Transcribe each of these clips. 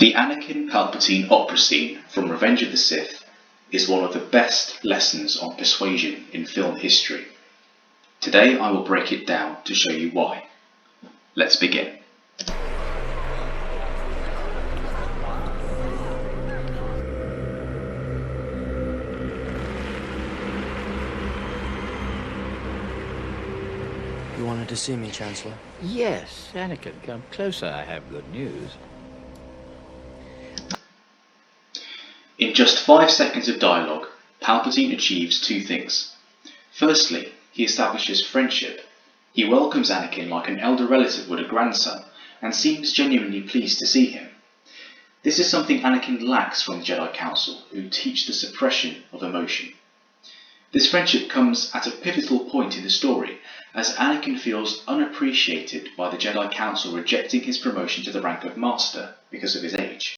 The Anakin Palpatine opera scene from Revenge of the Sith is one of the best lessons on persuasion in film history. Today I will break it down to show you why. Let's begin. You wanted to see me, Chancellor? Yes, Anakin, come closer. I have good news. In just 5 seconds of dialogue, Palpatine achieves two things. Firstly, he establishes friendship. He welcomes Anakin like an elder relative would a grandson, and seems genuinely pleased to see him. This is something Anakin lacks from the Jedi Council, who teach the suppression of emotion. This friendship comes at a pivotal point in the story, as Anakin feels unappreciated by the Jedi Council rejecting his promotion to the rank of Master because of his age.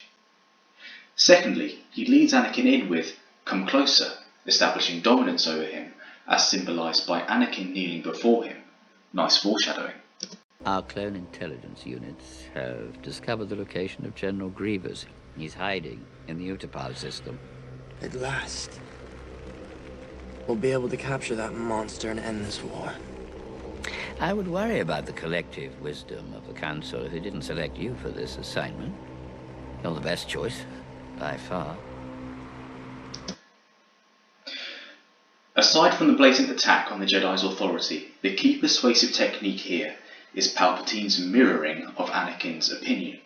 Secondly, he leads Anakin in with, "Come closer," establishing dominance over him, as symbolised by Anakin kneeling before him. Nice foreshadowing. Our clone intelligence units have discovered the location of General Grievous. He's hiding in the Utapau system. At last. We'll be able to capture that monster and end this war. I would worry about the collective wisdom of the Council if it didn't select you for this assignment. You're the best choice, by far. Aside from the blatant attack on the Jedi's authority, the key persuasive technique here is Palpatine's mirroring of Anakin's opinion.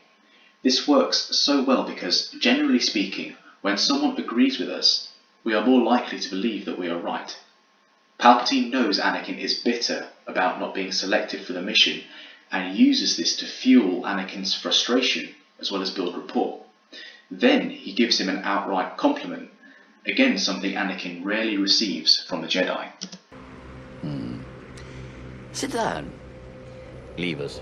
This works so well because, generally speaking, when someone agrees with us, we are more likely to believe that we are right. Palpatine knows Anakin is bitter about not being selected for the mission, and uses this to fuel Anakin's frustration as well as build rapport. Then he gives him an outright compliment, again something Anakin rarely receives from the Jedi. Sit down. Leave us.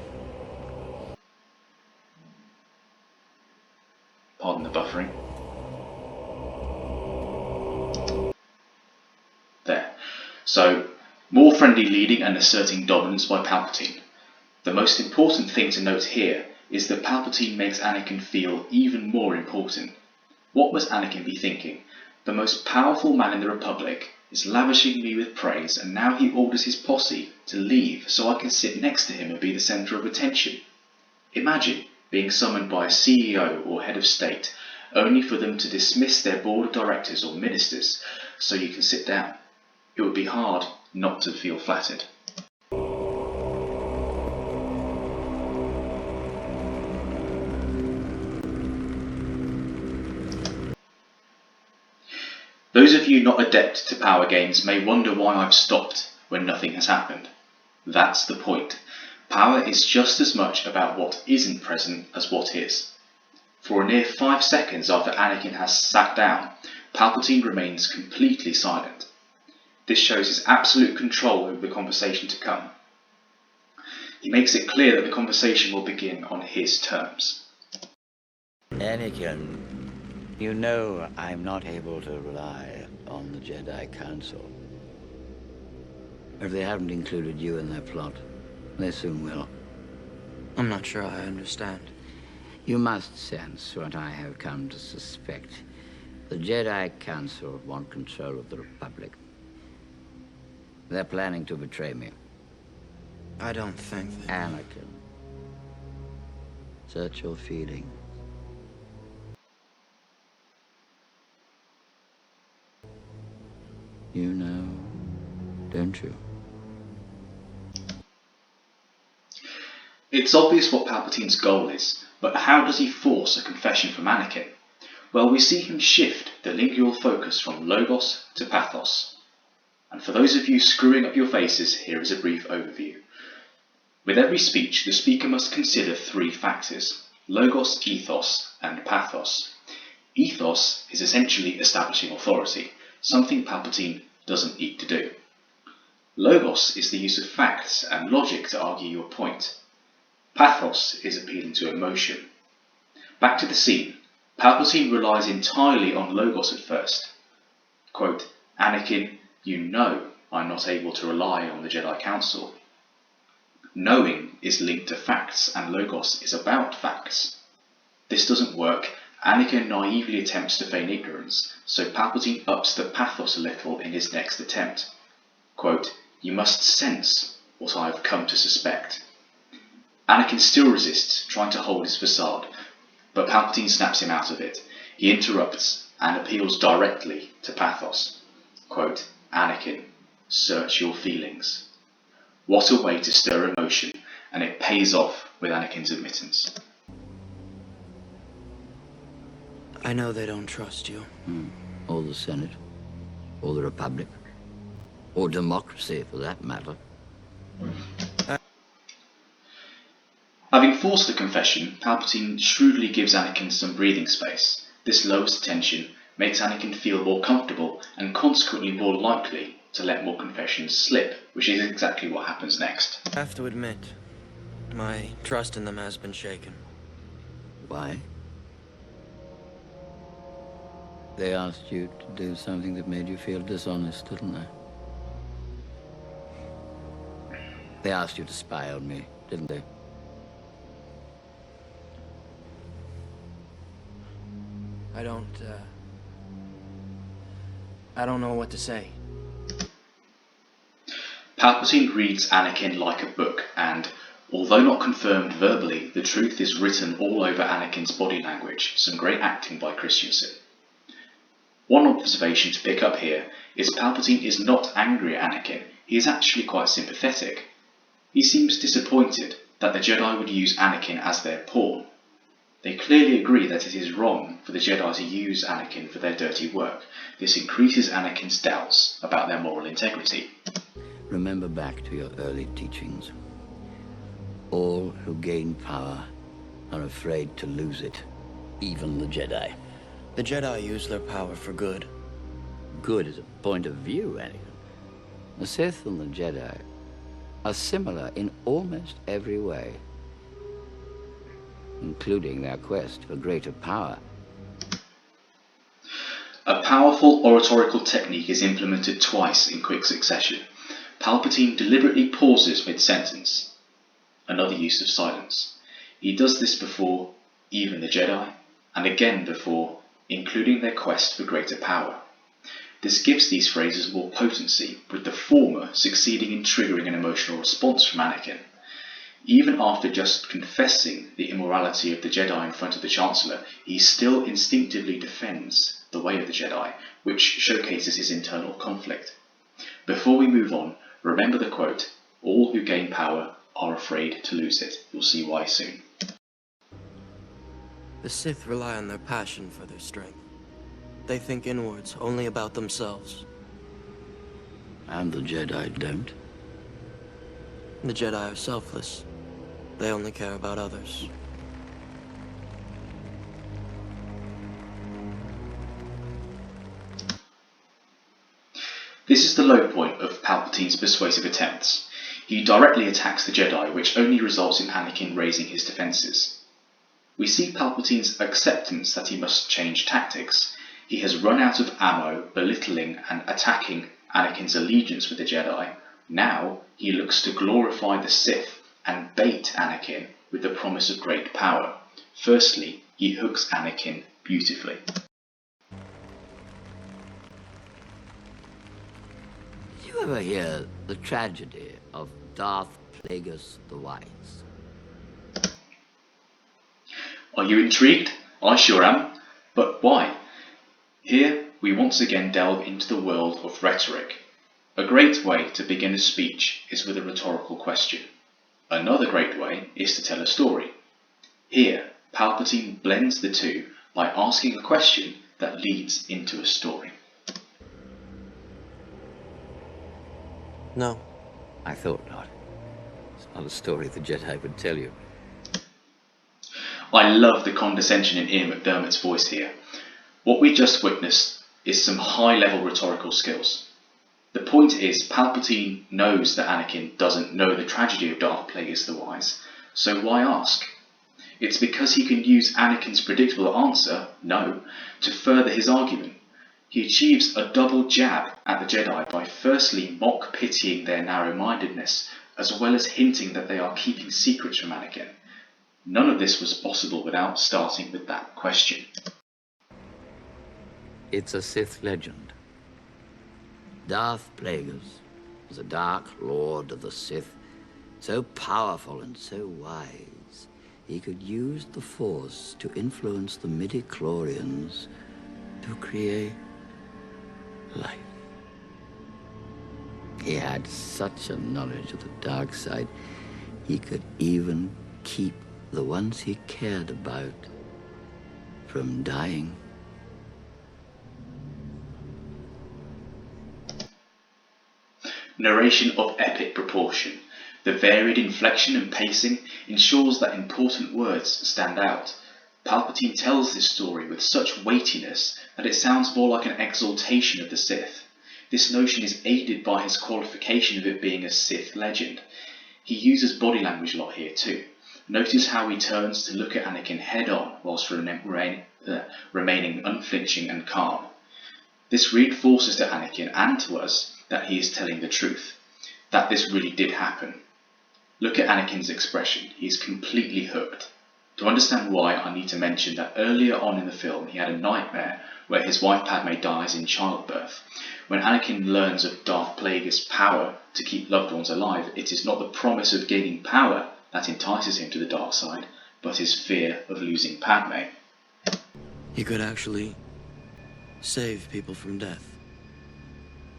Pardon the buffering. There. So, more friendly leading and asserting dominance by Palpatine. The most important thing to note here is that Palpatine makes Anakin feel even more important. What must Anakin be thinking? The most powerful man in the Republic is lavishing me with praise, and now he orders his posse to leave so I can sit next to him and be the centre of attention. Imagine being summoned by a CEO or head of state, only for them to dismiss their board of directors or ministers so you can sit down. It would be hard not to feel flattered. Those of you not adept to power games may wonder why I've stopped when nothing has happened. That's the point. Power is just as much about what isn't present as what is. For a near 5 seconds after Anakin has sat down, Palpatine remains completely silent. This shows his absolute control over the conversation to come. He makes it clear that the conversation will begin on his terms. Anakin, you know I'm not able to rely on the Jedi Council. If they haven't included you in their plot, they soon will. I'm not sure I understand. You must sense what I have come to suspect. The Jedi Council want control of the Republic. They're planning to betray me. I don't think that... Anakin, search your feelings. You know, don't you? It's obvious what Palpatine's goal is, but how does he force a confession from Anakin? Well, we see him shift the lingual focus from logos to pathos. And for those of you screwing up your faces, here is a brief overview. With every speech, the speaker must consider 3 factors: logos, ethos, and pathos. Ethos is essentially establishing authority, something Palpatine doesn't need to do. Logos is the use of facts and logic to argue your point. Pathos is appealing to emotion. Back to the scene. Palpatine relies entirely on logos at first. Quote, "Anakin, you know I'm not able to rely on the Jedi Council." Knowing is linked to facts, and logos is about facts. This doesn't work. Anakin naively attempts to feign ignorance, so Palpatine ups the pathos a little in his next attempt. Quote, "You must sense what I have come to suspect." Anakin still resists, trying to hold his facade, but Palpatine snaps him out of it. He interrupts and appeals directly to pathos. Quote, "Anakin, search your feelings." What a way to stir emotion, and it pays off with Anakin's admittance. I know they don't trust you. Or the Senate, or the Republic, or democracy for that matter. Having forced the confession, Palpatine shrewdly gives Anakin some breathing space. This lowers the tension, makes Anakin feel more comfortable, and consequently more likely to let more confessions slip, which is exactly what happens next. I have to admit, my trust in them has been shaken. Why? They asked you to do something that made you feel dishonest, didn't they? They asked you to spy on me, didn't they? I don't know what to say. Palpatine reads Anakin like a book, and, although not confirmed verbally, the truth is written all over Anakin's body language. Some great acting by Christensen. One observation to pick up here is Palpatine is not angry at Anakin, he is actually quite sympathetic. He seems disappointed that the Jedi would use Anakin as their pawn. They clearly agree that it is wrong for the Jedi to use Anakin for their dirty work. This increases Anakin's doubts about their moral integrity. Remember back to your early teachings. All who gain power are afraid to lose it, even the Jedi. The Jedi use their power for good. Good is a point of view, Anakin. The Sith and the Jedi are similar in almost every way, including their quest for greater power. A powerful oratorical technique is implemented twice in quick succession. Palpatine deliberately pauses mid-sentence, another use of silence. He does this before even the Jedi, and again before including their quest for greater power. This gives these phrases more potency, with the former succeeding in triggering an emotional response from Anakin. Even after just confessing the immorality of the Jedi in front of the Chancellor, he still instinctively defends the way of the Jedi, which showcases his internal conflict. Before we move on, remember the quote, "All who gain power are afraid to lose it." You'll see why soon. The Sith rely on their passion for their strength. They think inwards, only about themselves. And the Jedi don't. The Jedi are selfless. They only care about others. This is the low point of Palpatine's persuasive attempts. He directly attacks the Jedi, which only results in Anakin raising his defences. We see Palpatine's acceptance that he must change tactics. He has run out of ammo, belittling and attacking Anakin's allegiance with the Jedi. Now he looks to glorify the Sith and bait Anakin with the promise of great power. Firstly, he hooks Anakin beautifully. Did you ever hear the tragedy of Darth Plagueis the Wise? Are you intrigued? I sure am. But why? Here we once again delve into the world of rhetoric. A great way to begin a speech is with a rhetorical question. Another great way is to tell a story. Here, Palpatine blends the two by asking a question that leads into a story. No. I thought not. It's not a story the Jedi would tell you. I love the condescension in Ian McDermott's voice here. What we just witnessed is some high-level rhetorical skills. The point is, Palpatine knows that Anakin doesn't know the tragedy of Darth Plagueis the Wise, so why ask? It's because he can use Anakin's predictable answer, no, to further his argument. He achieves a double jab at the Jedi by firstly mock-pitying their narrow-mindedness, as well as hinting that they are keeping secrets from Anakin. None of this was possible without starting with that question. It's a Sith legend. Darth Plagueis was a dark lord of the Sith, so powerful and so wise, he could use the Force to influence the midi-chlorians to create life. He had such a knowledge of the dark side, he could even keep the ones he cared about from dying. Narration of epic proportion. The varied inflection and pacing ensures that important words stand out. Palpatine tells this story with such weightiness that it sounds more like an exaltation of the Sith. This notion is aided by his qualification of it being a Sith legend. He uses body language a lot here too. Notice how he turns to look at Anakin head on whilst remaining unflinching and calm. This reinforces to Anakin and to us that he is telling the truth, that this really did happen. Look at Anakin's expression, he is completely hooked. To understand why, I need to mention that earlier on in the film he had a nightmare where his wife Padme dies in childbirth. When Anakin learns of Darth Plagueis' power to keep loved ones alive, it is not the promise of gaining power that entices him to the dark side, but his fear of losing Padme. He could actually save people from death.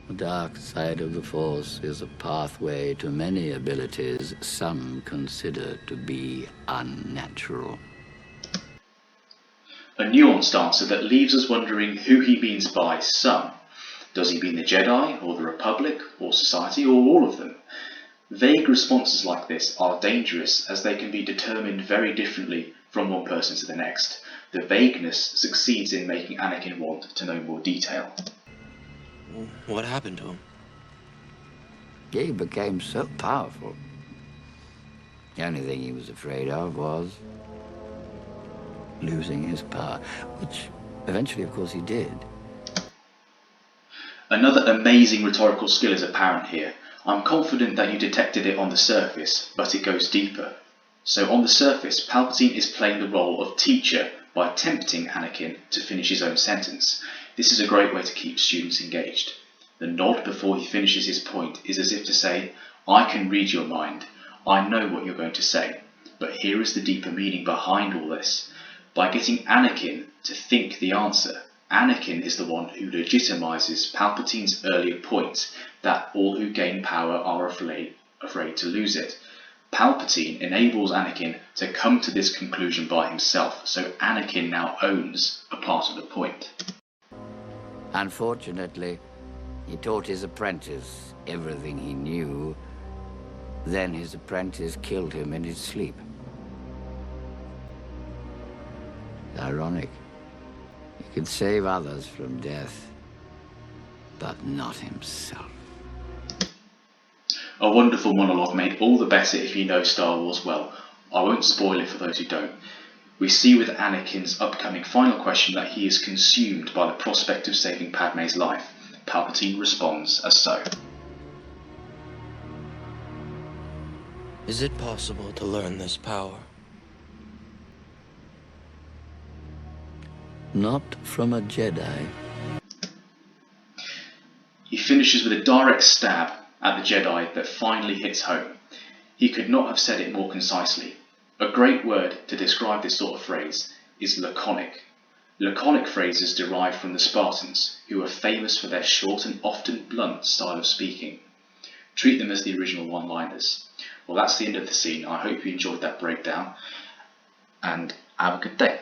The dark side of the Force is a pathway to many abilities some consider to be unnatural. A nuanced answer that leaves us wondering who he means by some. Does he mean the Jedi, or the Republic, or society, or all of them? Vague responses like this are dangerous as they can be determined very differently from one person to the next. The vagueness succeeds in making Anakin want to know more detail. What happened to him? He became so powerful. The only thing he was afraid of was losing his power, which eventually, of course, he did. Another amazing rhetorical skill is apparent here. I'm confident that you detected it on the surface, but it goes deeper. So on the surface, Palpatine is playing the role of teacher by tempting Anakin to finish his own sentence. This is a great way to keep students engaged. The nod before he finishes his point is as if to say, I can read your mind, I know what you're going to say, but here is the deeper meaning behind all this. By getting Anakin to think the answer, Anakin is the one who legitimizes Palpatine's earlier point that all who gain power are afraid to lose it. Palpatine enables Anakin to come to this conclusion by himself, so Anakin now owns a part of the point. Unfortunately, he taught his apprentice everything he knew. Then his apprentice killed him in his sleep. Ironic. He could save others from death, but not himself. A wonderful monologue made all the better if you know Star Wars well. I won't spoil it for those who don't. We see with Anakin's upcoming final question that he is consumed by the prospect of saving Padme's life. Palpatine responds as so. Is it possible to learn this power? Not from a Jedi. He finishes with a direct stab at the Jedi that finally hits home. He could not have said it more concisely. A great word to describe this sort of phrase is laconic. Laconic phrases derive from the Spartans, who were famous for their short and often blunt style of speaking. Treat them as the original one-liners. Well, that's the end of the scene. I hope you enjoyed that breakdown, and have a good day.